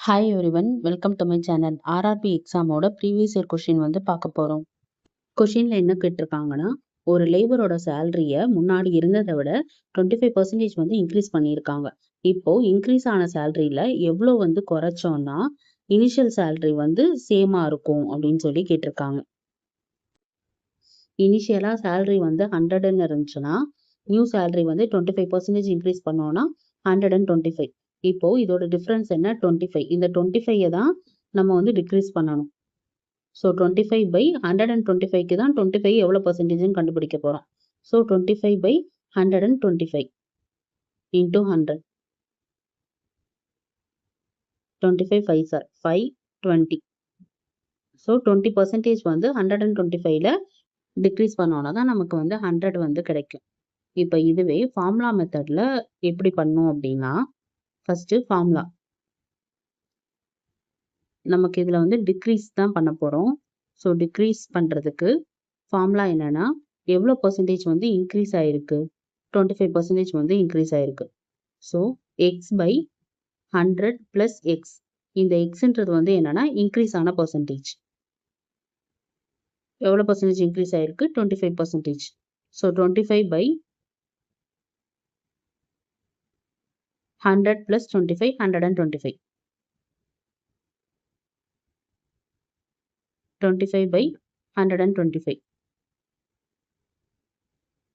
Hi everyone, welcome to my channel. RRB எக்ஸாமோட previous year question பார்க்க போகிறோம். கொஷினில் என்ன கேட்டிருக்காங்கன்னா, ஒரு லேபரோட சேலரியை முன்னாடி இருந்ததை விட 25% இன்க்ரீஸ் பண்ணியிருக்காங்க. இப்போ இன்க்ரீஸ் ஆன சேலரியில் எவ்வளோ குறைச்சோன்னா இனிஷியல் சேலரி சேமாக இருக்கும் அப்படின்னு சொல்லி கேட்டிருக்காங்க. இனிஷியலாக சேலரி 100ன்னு இருந்துச்சுன்னா நியூ சேலரி 25% இன்க்ரீஸ் பண்ணோன்னா 125. இப்போ இதோட டிஃபரன்ஸ் என்ன? 25. இந்த 25 தான் நம்ம டிக்ரீஸ் பண்ணணும். ஸோ 25/125க்கு தான் 25 எவ்வளோ பர்சன்டேஜ்னு கண்டுபிடிக்க போகிறோம். So 25/125 into 100. 25 5 சார் 5 20. ஸோ 20% 125ல டிக்ரீஸ் பண்ணோன்னா தான் நமக்கு 100 கிடைக்கும். இப்போ இதுவே ஃபார்முலா மெத்தடில் எப்படி பண்ணோம் அப்படின்னா, ஃபஸ்ட்டு ஃபார்முலா நமக்கு இதில் டிக்ரீஸ் தான் பண்ண போகிறோம். ஸோ டிக்ரீஸ் பண்ணுறதுக்கு ஃபார்முலா என்னென்னா, எவ்வளோ பர்சன்டேஜ் இன்க்ரீஸ் ஆகிருக்கு? 25% இன்க்ரீஸ் ஆகிருக்கு. So x/100 + x. இந்த எக்ஸுன்றது என்னென்னா இன்க்ரீஸ் ஆன பர்சன்டேஜ். எவ்வளோ பர்சன்டேஜ் இன்க்ரீஸ் ஆகிருக்கு? 25%. ஸோ 25/100 + 25 125. 25/125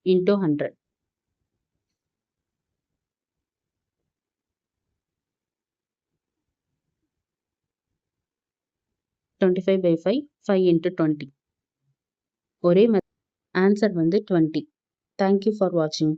into 100. 25/5 5 into 20. ஒரே answer 20. Thank you for watching.